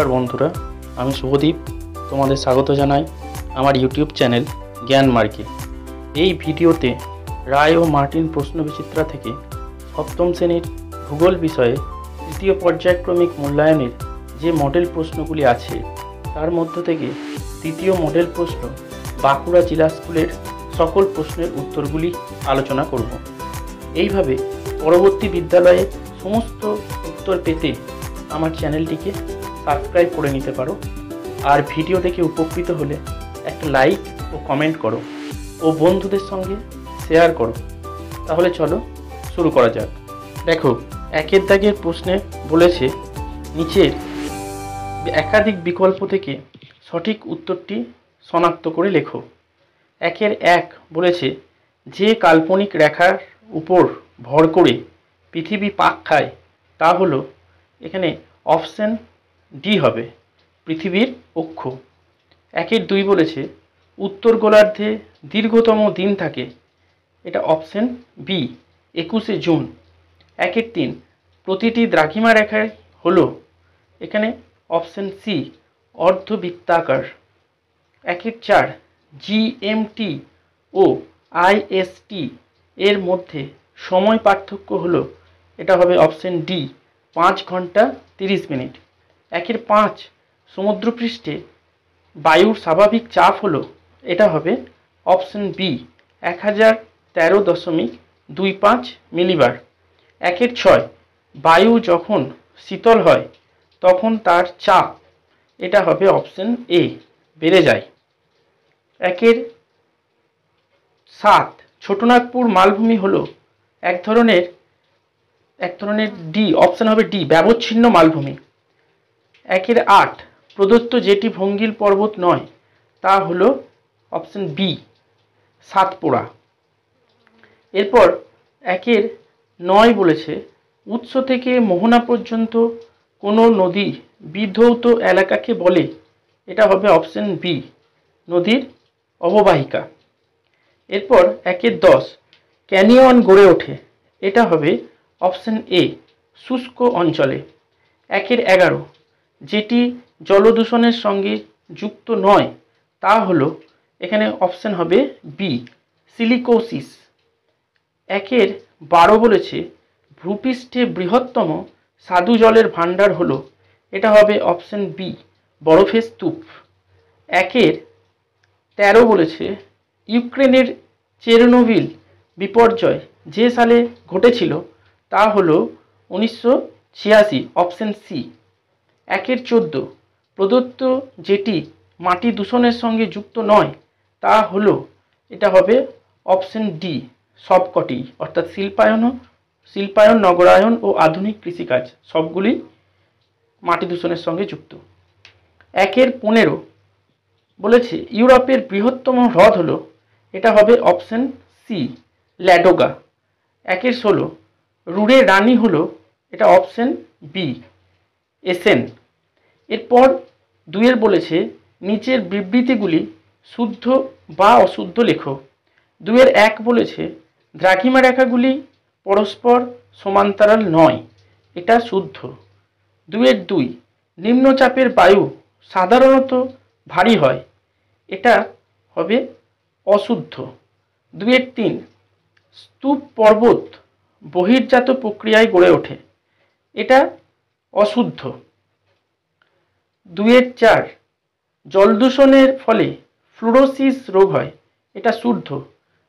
নমস্কার বন্ধুরা, আমি শুভদীপ। তোমাদের স্বাগত জানাই আমার ইউটিউব চ্যানেল জ্ঞান মার্গে। এই ভিডিওতে রায় ও মার্টিন প্রশ্নবিচিত্রা থেকে সপ্তম শ্রেণীর ভূগোল বিষয়ে তৃতীয় পর্যায়ক্রমিক মূল্যায়নের যে মডেল প্রশ্নগুলি আছে তার মধ্য থেকে তৃতীয় মডেল প্রশ্ন বাঁকুড়া জেলা স্কুলের সকল প্রশ্নের উত্তরগুলি আলোচনা করব। এইভাবে পরবর্তী বিদ্যালয়ে সমস্ত উত্তর পেতে আমার চ্যানেলটিকে সাবস্ক্রাইব করে নিতে পারো। আর ভিডিও দেখে উপকৃত হলে একটা লাইক ও কমেন্ট করো ও বন্ধুদের সঙ্গে শেয়ার করো। তাহলে চলো শুরু করা যাক। দেখো, একের দাগের প্রশ্নে বলেছে নিচের একাধিক বিকল্প থেকে সঠিক উত্তরটি শনাক্ত করে লেখো। একের এক বলেছে যে কাল্পনিক রেখার উপর ভর করে পৃথিবী পাক খায় তা হলো, এখানে অপশন ডি হবে পৃথিবীর অক্ষ। একের দুই বলেছে উত্তর গোলার্ধে দীর্ঘতম দিন থাকে, এটা অপশন বি 21শে জুন। একের তিন প্রতিটি দ্রাঘিমা রেখায় হলো, এখানে অপশন সি অর্ধবৃত্তাকার। একের চার জিএমটি ও আইএসটি এর মধ্যে সময় পার্থক্য হলো, এটা হবে অপশন ডি 5 ঘন্টা 30 মিনিট। একের পাঁচ সমুদ্রপৃষ্ঠে বায়ুর স্বাভাবিক চাপ হলো, এটা হবে অপশন বি 1013.25 মিলিবার। একের ছয় বায়ু যখন শীতল হয় তখন তার চাপ, এটা হবে অপশন এ বেড়ে যায়। একের সাত ছোটনাগপুর মালভূমি হলো এক ধরনের ডি, অপশন হবে ডি ব্যবচ্ছিন্ন মালভূমি। একের আট প্রদত্ত যেটি ভঙ্গিল পর্বত নয় তা হলো অপশন বি সাতপুরা। এরপর একের নয় বলেছে উৎস থেকে মোহনা পর্যন্ত কোনো নদী বিধৌত এলাকাকে বলে, এটা হবে অপশন বি নদীর অববাহিকা। এরপর একের 10 ক্যানিয়ন গড়ে ওঠে, এটা হবে অপশন এ শুষ্ক অঞ্চলে। একের 11 যেটি জলদূষণের সঙ্গে যুক্ত নয় তা হলো, এখানে অপশন হবে বি সিলিকোসিস। একের 12 বলেছে ভূপৃষ্ঠে বৃহত্তম স্বাদু জলের ভাণ্ডার হলো, এটা হবে অপশন বি বরফের স্তূপ। একের 13 বলেছে ইউক্রেনের চেরনোবিল বিপর্যয় যে সালে ঘটেছিল তা হলো 1986, অপশন সি। একের 14 প্রদত্ত যেটি মাটি দূষণের সঙ্গে যুক্ত নয় তা হলো, এটা হবে অপশন ডি সবকটি, অর্থাৎ শিল্পায়ন, নগরায়ন ও আধুনিক কৃষিকাজ সবগুলি মাটি দূষণের সঙ্গে যুক্ত। একের 15 বলেছে ইউরোপের বৃহত্তম হ্রদ হলো, এটা হবে অপশন সি ল্যাডোগা। একের 16 রুড়ে রানী হলো, এটা অপশন বি এসেন। এরপর দুইয়ের বলেছে নিচের বিবৃতিগুলি শুদ্ধ বা অশুদ্ধ লেখো। দুইয়ের এক বলেছে দ্রাঘিমা রেখাগুলি পরস্পর সমান্তরাল নয়, এটা শুদ্ধ। দুইয়ের দুই নিম্নচাপের বায়ু সাধারণত ভারী হয়, এটা হবে অশুদ্ধ। দুইয়ের তিন স্তূপ পর্বত বহির্জাত প্রক্রিয়ায় গড়ে ওঠে, এটা অশুদ্ধ। দুইয়ের চার জলদূষণের ফলে ফ্লুরোসিস রোগ হয়, এটা শুদ্ধ।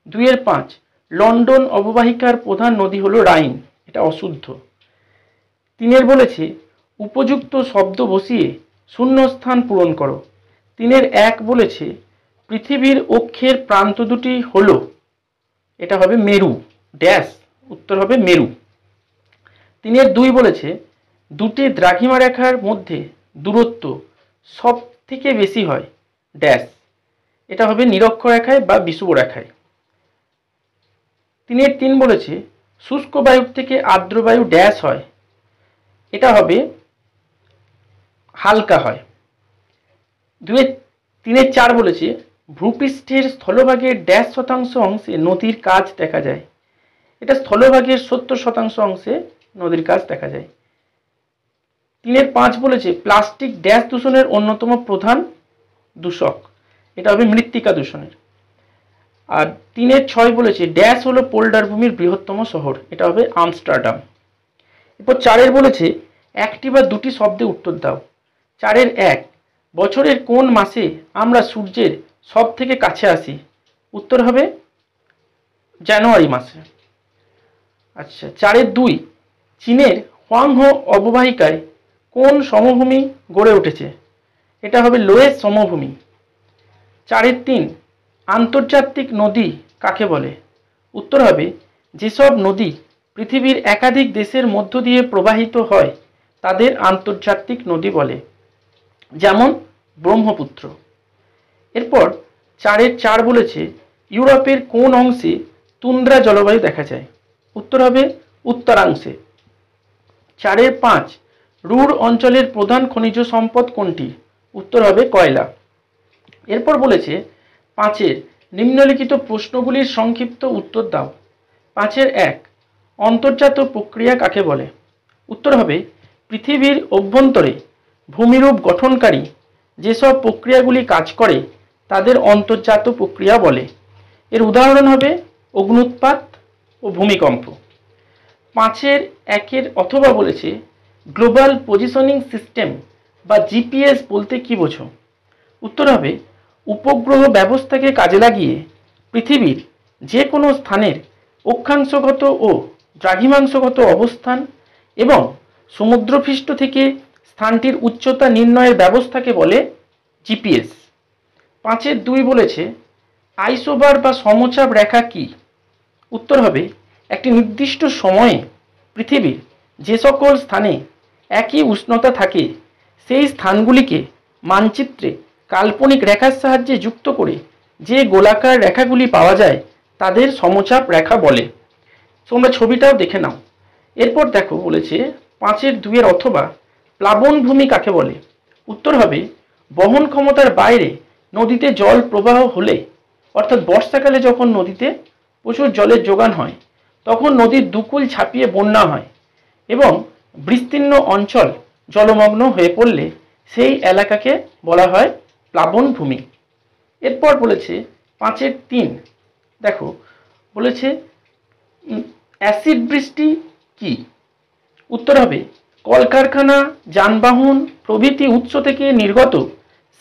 দুইয়ের পাঁচ লন্ডন অববাহিকার প্রধান নদী হলো রাইন, এটা অশুদ্ধ। তিনের বলেছে উপযুক্ত শব্দ বসিয়ে শূন্যস্থান পূরণ করো। তিনের এক বলেছে পৃথিবীর অক্ষের প্রান্ত দুটি হলো, এটা হবে মেরু ড্যাশ, উত্তর হবে মেরু। তিনের দুই বলেছে দুটি দ্রাঘিমা রেখার মধ্যে দূরত্ব সব থেকে বেশি হয় ড্যাশ, এটা হবে নিরক্ষরেখায় বা বিষুবরেখায়। তিনের তিন বলেছে শুষ্ক বায়ুর থেকে আর্দ্র বায়ু ড্যাশ হয়, এটা হবে হালকা হয়। তিনের চার বলেছে ভূপৃষ্ঠের স্থলভাগের ড্যাশ শতাংশ অংশে নদীর কাজ দেখা যায়, এটা স্থলভাগের 70% অংশে নদীর কাজ দেখা যায়। 3-এর 5 বলেছে প্লাস্টিক ড্যাশ দূষণের অন্যতম প্রধান দূষক, এটা হবে মৃত্তিকা দূষণের। আর 3-এর 6 বলেছে ড্যাশ হলো পোল্ডার ভূমির বৃহত্তম শহর, এটা হবে আমস্টারডাম। এরপর 4-এর বলেছে একটি বা দুটি শব্দে উত্তর দাও। 4-এর 1, বছরের কোন মাসে আমরা সূর্যের সব থেকে কাছে আসি? উত্তর হবে জানুয়ারি মাসে। আচ্ছা, 4-এর 2, চীনের হোয়াংহো অববাহিকায় কোন সমভূমি গড়ে উঠেছে? এটা হবে লোয়েস সমভূমি। 4-এর 3, আন্তর্জাতিক নদী কাকে বলে? উত্তর হবে যেসব নদী পৃথিবীর একাধিক দেশের মধ্য দিয়ে প্রবাহিত হয় তাদের আন্তর্জাতিক নদী বলে, যেমন ব্রহ্মপুত্র। এরপর 4-এর 4 বলেছে ইউরোপের কোন অংশে তুন্দ্রা জলবায়ু দেখা যায়? উত্তর হবে উত্তরাংশে। 4-এর 5, রুর অঞ্চলের প্রধান খনিজ সম্পদ কোনটি? উত্তর হবে কয়লা। এরপর বলেছে 5-এর নিম্নলিখিত প্রশ্নগুলির সংক্ষিপ্ত উত্তর দাও। 5-এর 1, অন্তর্জাত প্রক্রিয়া কাকে বলে? উত্তর হবে পৃথিবীর অভ্যন্তরে ভূমিরূপ গঠনকারী যেসব প্রক্রিয়াগুলি কাজ করে তাদের অন্তর্জাত প্রক্রিয়া বলে। এর উদাহরণ হবে অগ্ন্যুৎপাত ও ভূমিকম্প। 5-এর 1-এর অথবা বলেছে গ্লোবাল পজিশনিং সিস্টেম বা জিপিএস বলতে কি বোঝো? উত্তর হবে উপগ্রহ ব্যবস্থাকে কাজে লাগিয়ে পৃথিবীর যে কোনো স্থানের অক্ষাংশগত ও দ্রাঘিমাংশগত অবস্থান এবং সমুদ্রপৃষ্ঠ থেকে স্থানটির উচ্চতা নির্ণয়ের ব্যবস্থাকে বলে জিপিএস। 5-এর 2 বলেছে আইসোবার বা সমচাপ রেখা কি? উত্তর হবে একটি নির্দিষ্ট সময়ে পৃথিবীর যে সকল স্থানে একই উষ্ণতা থাকে সেই স্থানগুলিকে মানচিত্রে কাল্পনিক রেখার সাহায্যে যুক্ত করে যে গোলাকার রেখাগুলি পাওয়া যায় তাদের সমচাপ রেখা বলে। তোমরা ছবিটাও দেখে নাও। এরপর দেখো বলেছে 5-এর 2-এর অথবা প্লাবনভূমি কাকে বলে? উত্তর হবে বহন ক্ষমতার বাইরে নদীতে জল প্রবাহ হলে, অর্থাৎ বর্ষাকালে যখন নদীতে প্রচুর জলের যোগান হয় তখন নদীর দুকুল ছাপিয়ে বন্যা হয় এবং বিস্তীর্ণ অঞ্চল জলমগ্ন হয়ে পড়লে সেই এলাকাকে বলা হয় প্লাবনভূমি। এরপর বলেছে 5-এর 3, দেখো বলেছে অ্যাসিড বৃষ্টি কি? উত্তর হবে কলকারখানা, যানবাহন প্রভৃতি উৎস থেকে নির্গত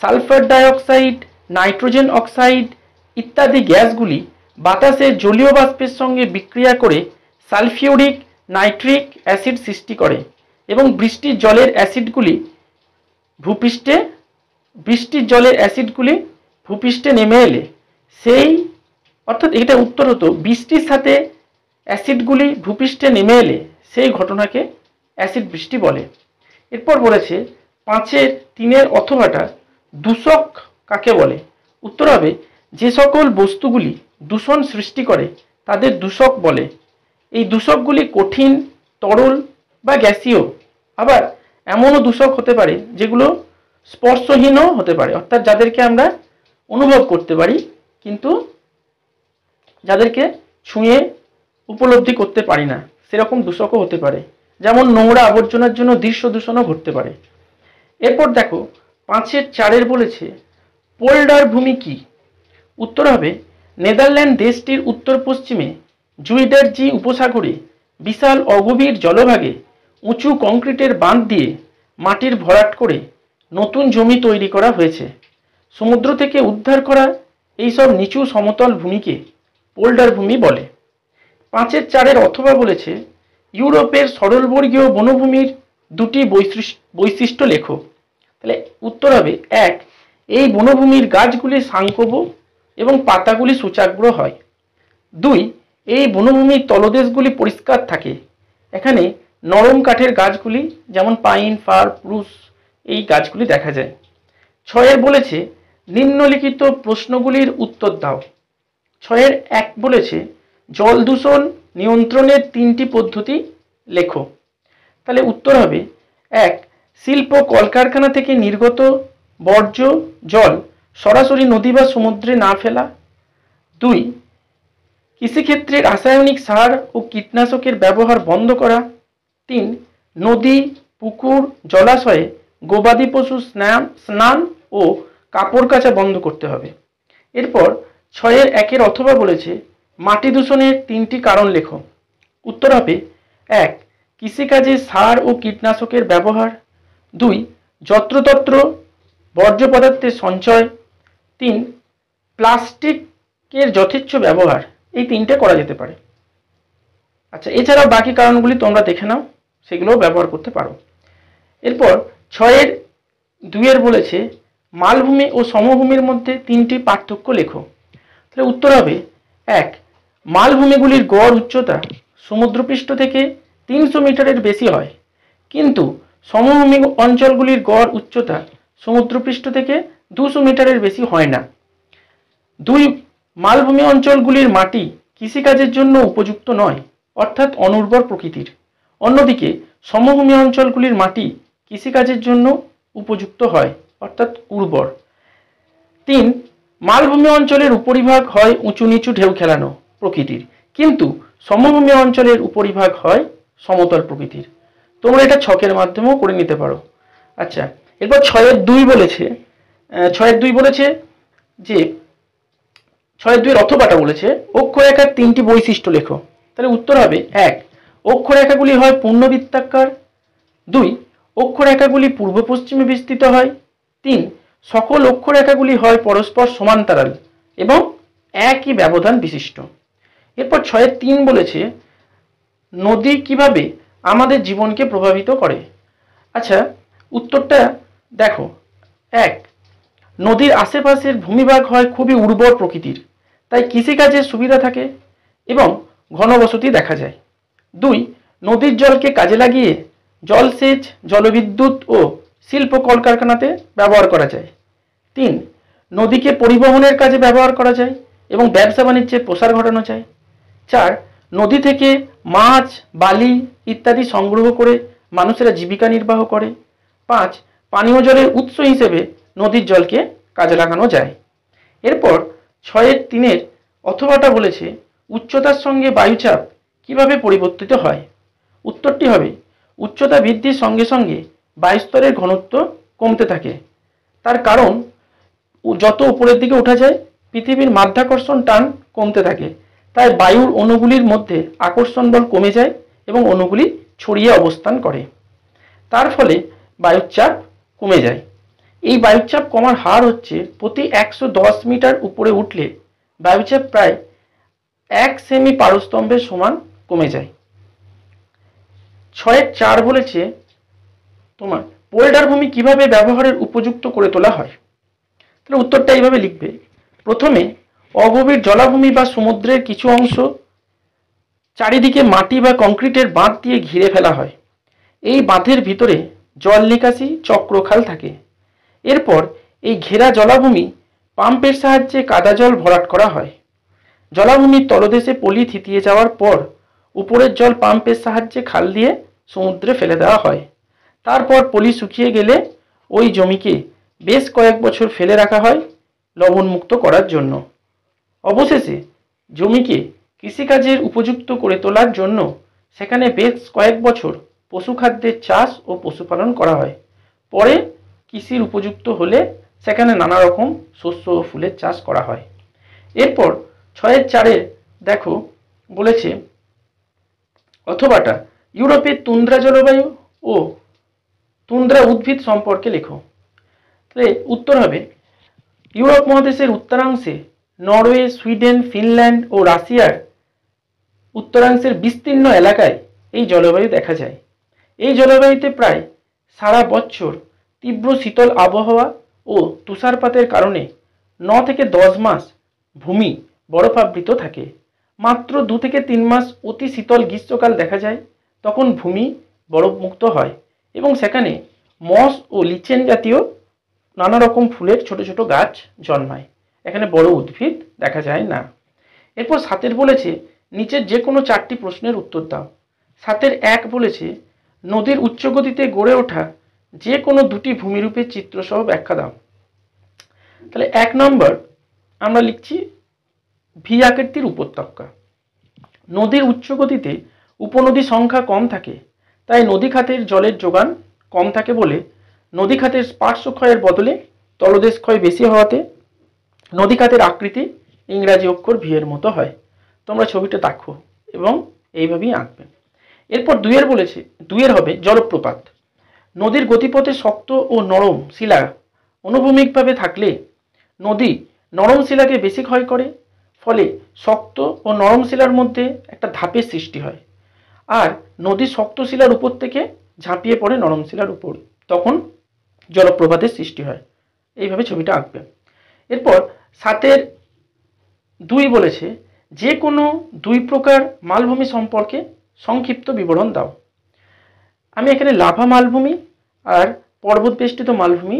সালফার ডাইঅক্সাইড, নাইট্রোজেন অক্সাইড ইত্যাদি গ্যাসগুলি বাতাসের জলীয় বাষ্পের সঙ্গে বিক্রিয়া করে সালফিউরিক নাইট্রিক অ্যাসিড সৃষ্টি করে এবং বৃষ্টির জলের অ্যাসিডগুলি ভূপৃষ্ঠে নেমে এলে সেই, অর্থাৎ এটা উত্তর হতো বৃষ্টির সাথে অ্যাসিডগুলি ভূপৃষ্ঠে নেমে এলে সেই ঘটনাকে অ্যাসিড বৃষ্টি বলে। এরপর বলেছে 5-এর 3-এর অথবাটা দূষক কাকে বলে? উত্তর হবে যে সকল বস্তুগুলি দূষণ সৃষ্টি করে তাদের দূষক বলে। এই দূষকগুলি কঠিন, তরল বা গ্যাসীয়, আবার এমনও দূষক হতে পারে যেগুলো স্পর্শহীনও হতে পারে, অর্থাৎ যাদেরকে আমরা অনুভব করতে পারি কিন্তু যাদেরকে ছুঁয়ে উপলব্ধি করতে পারি না, সেরকম দূষকও হতে পারে, যেমন নোংরা আবর্জনার জন্য দৃশ্য দূষণও ঘটতে পারে। এরপর দেখো 5-এর 4-এর বলেছে পোল্ডার ভূমি কি? উত্তর হবে নেদারল্যান্ড দেশটির উত্তর পশ্চিমে জুইডারজি উপসাগরে বিশাল অগভীর জলভাগে উঁচু কংক্রিটের বাঁধ দিয়ে মাটির ভরাট করে নতুন জমি তৈরি করা হয়েছে। সমুদ্র থেকে উদ্ধার করা এইসব নিচু সমতল ভূমিকে পোল্ডার ভূমি বলে। 5-এর 4-এর অথবা বলেছে ইউরোপের সরলবর্গীয় বনভূমির দুটি বৈশিষ্ট্য লেখো। তাহলে উত্তর হবে 1, এই বনভূমির গাছগুলি সাংকোব এবং পাতাগুলি সূচাগ্র হয়। 2, এই বনভূমির তলদেশগুলি পরিষ্কার থাকে, এখানে নরম কাঠের গাছগুলি যেমন পাইন, ফার, স্প্রুস এই গাছগুলি দেখা যায়। 6-এর বলেছে নিম্নলিখিত প্রশ্নগুলির উত্তর দাও। 6-এর 1 বলেছে জল দূষণ নিয়ন্ত্রণের 3টি পদ্ধতি লেখো। তাহলে উত্তর হবে 1, শিল্প কলকারখানা থেকে নির্গত বর্জ্য জল সরাসরি নদী বা সমুদ্রে না ফেলা। 2, কৃষিক্ষেত্রে রাসায়নিক সার ও কীটনাশকের ব্যবহার বন্ধ করা। 3, নদী, পুকুর, জলাশয়ে গবাদি পশু স্নান ও কাপড় কাচা বন্ধ করতে হবে। এরপর 6-1 অথবা বলেছে মাটি দূষণের 3টি কারণ লেখো। উত্তর হবে 1, কৃষিকাজে সার ও কীটনাশকের ব্যবহার। 2, যত্রতত্র বর্জ্য পদার্থের সঞ্চয়। 3, প্লাস্টিকের যথেচ্ছ ব্যবহার। এই 3টে করা যেতে পারে। আচ্ছা, এছাড়াও বাকি কারণগুলি তোমরা দেখে নাও, সেগুলোও ব্যবহার করতে পারো। এরপর 6-2 বলেছে মালভূমি ও সমভূমির মধ্যে 3টি পার্থক্য লেখো। তাহলে উত্তর হবে 1, মালভূমিগুলির গড় উচ্চতা সমুদ্রপৃষ্ঠ থেকে 300 মিটারের বেশি হয়, কিন্তু সমভূমি অঞ্চলগুলির গড় উচ্চতা সমুদ্রপৃষ্ঠ থেকে 200 মিটারের বেশি হয় না। 2, মালভূমি অঞ্চলগুলির মাটি কৃষিকাজের জন্য উপযুক্ত নয়, অর্থাৎ অনুর্বর প্রকৃতির। অন্যদিকে সমভূমি অঞ্চলগুলির মাটি কৃষিকাজের জন্য উপযুক্ত হয়, অর্থাৎ উর্বর। 3, মালভূমি অঞ্চলের উপরিভাগ হয় উঁচু নিচু ঢেউ খেলানো প্রকৃতির, কিন্তু সমভূমি অঞ্চলের উপরিভাগ হয় সমতল প্রকৃতির। তোমরা এটা ছকের মাধ্যমেও করে নিতে পারো। আচ্ছা, এরপর 6-2 বলেছে 6-2 বলেছে যে 6-2 অথবাটা বলেছে অক্ষরেখার 3টি বৈশিষ্ট্য লেখো। তাহলে উত্তর হবে 1, অক্ষরেখাগুলি হয় পূর্ণবৃত্তাকার। 2, অক্ষরেখাগুলি পূর্ব পশ্চিমে বিস্তৃত হয়। 3, সকল অক্ষরেখাগুলি হয় পরস্পর সমান্তরাল এবং একই ব্যবধান বিশিষ্ট। এরপর 6-3 বলেছে নদী কিভাবে আমাদের জীবনকে প্রভাবিত করে। আচ্ছা, উত্তরটা দেখো। 1, নদীর আশেপাশের ভূমিভাগ হয় খুবই উর্বর প্রকৃতির, তাই কৃষিকাজের সুবিধা থাকে এবং ঘনবসতি দেখা যায়। 2, নদীর জলকে কাজে লাগিয়ে জলসেচ, জলবিদ্যুৎ ও শিল্প কলকারখানাতে ব্যবহার করা যায়। 3, নদীকে পরিবহনের কাজে ব্যবহার করা যায় এবং ব্যবসা বাণিজ্যের প্রসার ঘটানো যায়। 4, নদী থেকে মাছ, বালি ইত্যাদি সংগ্রহ করে মানুষেরা জীবিকা নির্বাহ করে। 5, পানীয় জলের উৎস হিসেবে নদীর জলকে কাজে লাগানো যায়। এরপর 6-3 অথবাটা বলেছে উচ্চতার সঙ্গে বায়ুচাপ কিভাবে পরিবর্তিত হয়। উত্তরটি হবে উচ্চতা বৃদ্ধির সঙ্গে সঙ্গে বায়ুস্তরের ঘনত্ব কমতে থাকে। তার কারণ যত উপরের দিকে ওঠা যায় পৃথিবীর মাধ্যাকর্ষণ টান কমতে থাকে, তাই বায়ুর অণুগুলির মধ্যে আকর্ষণ বল কমে যায় এবং অণুগুলি ছড়িয়ে অবস্থান করে। তার ফলে বায়ুর চাপ কমে যায়। এই বায়ুচাপ কমার হার হচ্ছে প্রতি 110 মিটার উপরে উঠলে বায়ুচাপ প্রায় 1 সেমি পারস্তম্ভের সমান কমে যায়। 6-4 বলেছে তোমার পোল্ডার ভূমি কিভাবে ব্যবহারের উপযুক্ত করে তোলা হয়। তাহলে উত্তরটা এইভাবে লিখবে। প্রথমে অগভীর জলাভূমি বা সমুদ্রের কিছু অংশ চারিদিকে মাটি বা কংক্রিটের বাঁধ দিয়ে ঘিরে ফেলা হয়। এই বাঁধের ভিতরে জল নিকাশি চক্রখাল থাকে। এরপর এই ঘেরা জলাভূমি পাম্পের সাহায্যে কাদা জল ভরাট করা হয়। জলাভূমির তলদেশে পলি থিতিয়ে যাওয়ার পর উপরের জল পাম্পের সাহায্যে খাল দিয়ে সমুদ্রে ফেলে দেওয়া হয়। তারপর পলি শুকিয়ে গেলে ওই জমিকে বেশ কয়েক বছর ফেলে রাখা হয় লবণমুক্ত করার জন্য। অবশেষে জমিকে কৃষিকাজের উপযুক্ত করে তোলার জন্য সেখানে বেশ কয়েক বছর পশুখাদ্যের চাষ ও পশুপালন করা হয়। পরে কৃষির উপযুক্ত হলে সেখানে নানা রকম শস্য ও ফুলের চাষ করা হয়। এরপর 6-4 দেখো বলেছে অথবাটা ইউরোপের তুন্দ্রা জলবায়ু ও তুন্দ্রা উদ্ভিদ সম্পর্কে লেখো। তাহলে উত্তর হবে ইউরোপ মহাদেশের উত্তরাংশে নরওয়ে, সুইডেন, ফিনল্যান্ড ও রাশিয়ার উত্তরাংশের বিস্তীর্ণ এলাকায় এই জলবায়ু দেখা যায়। এই জলবায়ুতে প্রায় সারা বছর তীব্র শীতল আবহাওয়া ও তুষারপাতের কারণে 9 থেকে 10 মাস ভূমি বরফাবৃত থাকে। মাত্র 2 থেকে 3 মাস অতি শীতল গ্রীষ্মকাল দেখা যায়, তখন ভূমি বরফমুক্ত হয় এবং সেখানে মস ও লিচেন জাতীয় নানা রকম ফুলের ছোট ছোট গাছ জন্মায়। এখানে বড় উদ্ভিদ দেখা যায় না। এরপর 7 বলেছে নিচের যে কোনো 4টি প্রশ্নের উত্তর দাও। 7-1 বলেছে নদীর উচ্চগতিতে গড়ে ওঠা যে কোনো 2টি ভূমিরূপের চিত্রসহ ব্যাখ্যা দাও। তাহলে 1 নম্বর আমরা লিখছি ভি আকৃতির উপত্যকা। নদীর উচ্চগতিতে উপনদী সংখ্যা কম থাকে, তাই নদী খাতের জলের যোগান কম থাকে বলে নদী খাতের পার্শ্ব ক্ষয়ের বদলে তলদেশ ক্ষয় বেশি হওয়াতে নদী খাতের আকৃতি ইংরাজি অক্ষর ভি এর মতো হয়। তোমরা ছবিটা দেখো এবং এইভাবেই আঁকবে। এরপর দুইয়ের বলেছে, দুইয়ের হবে জলপ্রপাত। নদীর গতিপথে শক্ত ও নরম শিলা অনুভূমিকভাবে থাকলে নদী নরম শিলাকে বেশি ক্ষয় করে, ফলে শক্ত ও নরম শিলার মধ্যে একটা ধাপের সৃষ্টি হয়, আর নদী শক্ত শিলার উপর থেকে ঝাঁপিয়ে পড়ে নরম শিলার উপর, তখন জলপ্রপাতের সৃষ্টি হয়। এইভাবে ছবিটা আঁকবে। এরপর 7-এর 2 বলেছে যে কোনো দুই প্রকার মালভূমি সম্পর্কে সংক্ষিপ্ত বিবরণ দাও। আমি এখানে লাভা মালভূমি আর পর্বত বেষ্টিত মালভূমি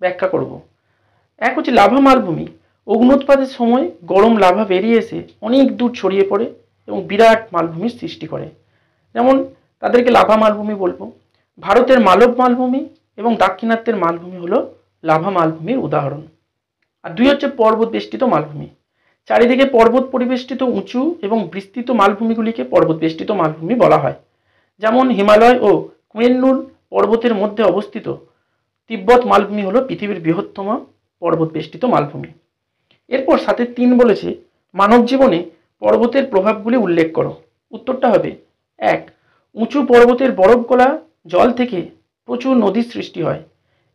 ব্যাখ্যা করব। এক হচ্ছে লাভা মালভূমি, অগ্নুৎপাতের সময় গরম লাভা বেরিয়ে এসে অনেক দূর ছড়িয়ে পড়ে এবং বিরাট মালভূমির সৃষ্টি করে, যেমন তাদেরকে লাভা মালভূমি বলবো। ভারতের মালব মালভূমি এবং দাক্ষিণাত্যের মালভূমি হলো লাভা মালভূমির উদাহরণ। আর 2 হচ্ছে পর্বত বেষ্টিত মালভূমি। চারিদিকে পর্বত পরিবেষ্টিত উঁচু এবং বিস্তৃত মালভূমিগুলিকে পর্বত বেষ্টিত মালভূমি বলা হয়, যেমন হিমালয় ও কুয়েনলুন পর্বতের মধ্যে অবস্থিত তিব্বত মালভূমি হলো পৃথিবীর বৃহত্তম পর্বত বেষ্টিত মালভূমি। এরপর 7-এর 3 বলেছে মানব জীবনে পর্বতের প্রভাবগুলি উল্লেখ করো। উত্তরটা হবে 1, উঁচু পর্বতের বরফ গলা জল থেকে প্রচুর নদীর সৃষ্টি হয়।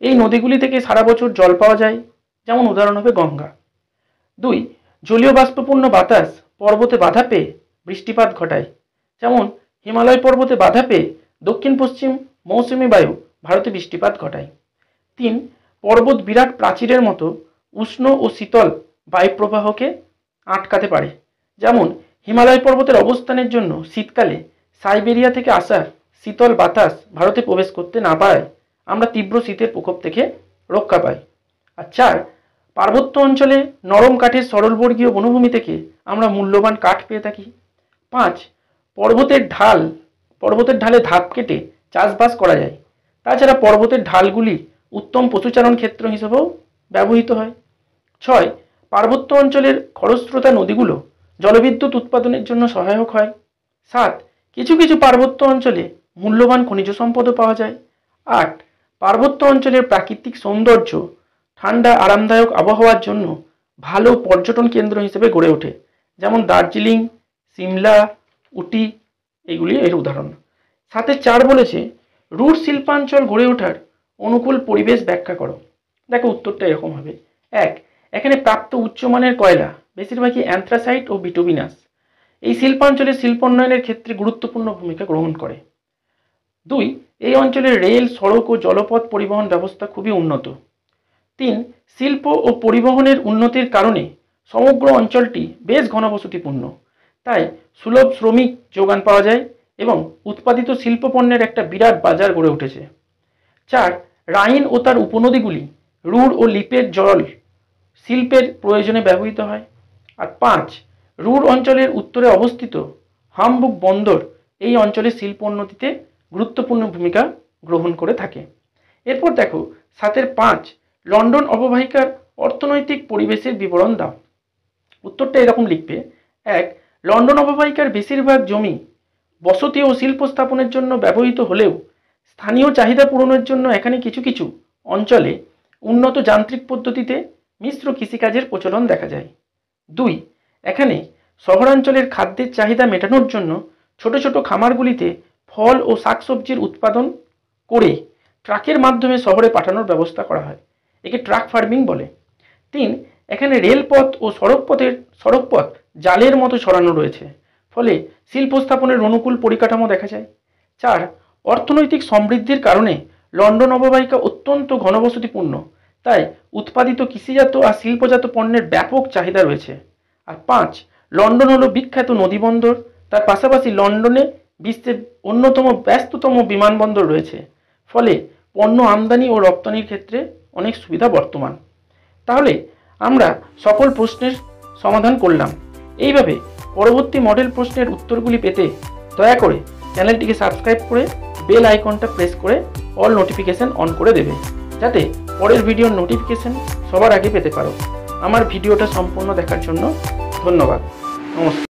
এই নদীগুলি থেকে সারা বছর জল পাওয়া যায়, যেমন উদাহরণ হবে গঙ্গা। 2, জলীয় বাষ্পপূর্ণ বাতাস পর্বতে বাধা পেয়ে বৃষ্টিপাত ঘটায়, যেমন হিমালয় পর্বতে বাধা পেয়ে দক্ষিণ পশ্চিম মৌসুমী বায়ু ভারতে বৃষ্টিপাত ঘটায়। 3, পর্বত বিরাট প্রাচীরের মতো উষ্ণ ও শীতল বায়ুপ্রবাহকে আটকাতে পারে, যেমন হিমালয় পর্বতের অবস্থানের জন্য শীতকালে সাইবেরিয়া থেকে আসা শীতল বাতাস ভারতে প্রবেশ করতে না পারায় আমরা তীব্র শীতের প্রকোপ থেকে রক্ষা পাই। আর 4, পার্বত্য অঞ্চলে নরম কাঠের সরলবর্গীয় বনভূমি থেকে আমরা মূল্যবান কাঠ পেয়ে থাকি। 5, পর্বতের ঢালে ধাপ কেটে চাষবাস করা যায়। তাছাড়া পর্বতের ঢালগুলি উত্তম পশুচারণ ক্ষেত্র হিসেবেও ব্যবহৃত হয়। 6, পার্বত্য অঞ্চলের খরস্রোতা নদীগুলো জলবিদ্যুৎ উৎপাদনের জন্য সহায়ক হয়। 7, কিছু কিছু পার্বত্য অঞ্চলে মূল্যবান খনিজ সম্পদও পাওয়া যায়। 8, পার্বত্য অঞ্চলের প্রাকৃতিক সৌন্দর্য ঠান্ডা আরামদায়ক আবহাওয়ার জন্য ভালো পর্যটন কেন্দ্র হিসেবে গড়ে ওঠে, যেমন দার্জিলিং, সিমলা, উটি, এগুলি এর উদাহরণ। 7-এর 4 বলেছে রুট শিল্পাঞ্চল গড়ে ওঠার অনুকূল পরিবেশ ব্যাখ্যা করো। দেখো উত্তরটা এরকম হবে। 1, এখানে প্রাপ্ত উচ্চমানের কয়লা বেশিরভাগই অ্যান্থ্রাসাইট ও বিটুমিনাস এই শিল্পাঞ্চলের শিল্পোন্নয়নের ক্ষেত্রে গুরুত্বপূর্ণ ভূমিকা গ্রহণ করে। 2, এই অঞ্চলের রেল, সড়ক ও জলপথ পরিবহন ব্যবস্থা খুবই উন্নত। 3, শিল্প ও পরিবহনের উন্নতির কারণে সমগ্র অঞ্চলটি বেশ ঘনবসতিপূর্ণ, তাই সুলভ শ্রমিক যোগান পাওয়া যায় এবং উৎপাদিত শিল্পপণ্যের একটা বিরাট বাজার গড়ে উঠেছে। 4, রাইন ও তার উপনদীগুলি রুর ও লিপের জল শিল্পের প্রয়োজনে ব্যবহৃত হয়। আর 5, রুর অঞ্চলের উত্তরে অবস্থিত হামবুক বন্দর এই অঞ্চলের শিল্পোন্নতিতে গুরুত্বপূর্ণ ভূমিকা গ্রহণ করে থাকে। এরপর দেখো 7-এর 5, লন্ডন অববাহিকার অর্থনৈতিক পরিবেশের বিবরণ দাও। উত্তরটা এরকম লিখবে। 1, লন্ডন অববাহিকার বেশিরভাগ জমি বসতি ও শিল্প স্থাপনের জন্য ব্যবহৃত হলেও স্থানীয় চাহিদা পূরণের জন্য এখানে কিছু কিছু অঞ্চলে উন্নত যান্ত্রিক পদ্ধতিতে মিশ্র কৃষিকাজের প্রচলন দেখা যায়। 2, এখানে শহরাঞ্চলের খাদ্যের চাহিদা মেটানোর জন্য ছোট ছোট খামারগুলিতে ফল ও শাকসবজির উৎপাদন করে ট্রাকের মাধ্যমে শহরে পাঠানোর ব্যবস্থা করা হয়, একে ট্রাক ফার্মিং বলে। 3, এখানে রেলপথ ও সড়কপথ জালের মতো ছড়ানো রয়েছে, ফলে শিল্প স্থাপনের অনুকূল পরিকাঠামো দেখা যায়। 4, অর্থনৈতিক সমৃদ্ধির কারণে লন্ডন অববাহিকা অত্যন্ত ঘনবসতিপূর্ণ, তাই উৎপাদিত কৃষিজাত আর শিল্পজাত পণ্যের ব্যাপক চাহিদা রয়েছে। আর 5, লন্ডন হলো বিখ্যাত নদীবন্দর, তার পাশাপাশি লন্ডনে বিশ্বের অন্যতম ব্যস্ততম বিমানবন্দর রয়েছে, ফলে পণ্য আমদানি ও রপ্তানির ক্ষেত্রে অনেক সুবিধা বর্তমান। তাহলে আমরা সকল প্রশ্নের সমাধান করলাম। এইভাবে পরবর্তী মডেল প্রশ্নের উত্তরগুলি পেতে দয়া করে চ্যানেলটিকে সাবস্ক্রাইব করে বেল আইকনটা প্রেস করে অল নোটিফিকেশন অন করে দেবে, যাতে পরের ভিডিওর নোটিফিকেশন সবার আগে পেতে পারো। আমার ভিডিওটা সম্পূর্ণ দেখার জন্য ধন্যবাদ। নমস্কার।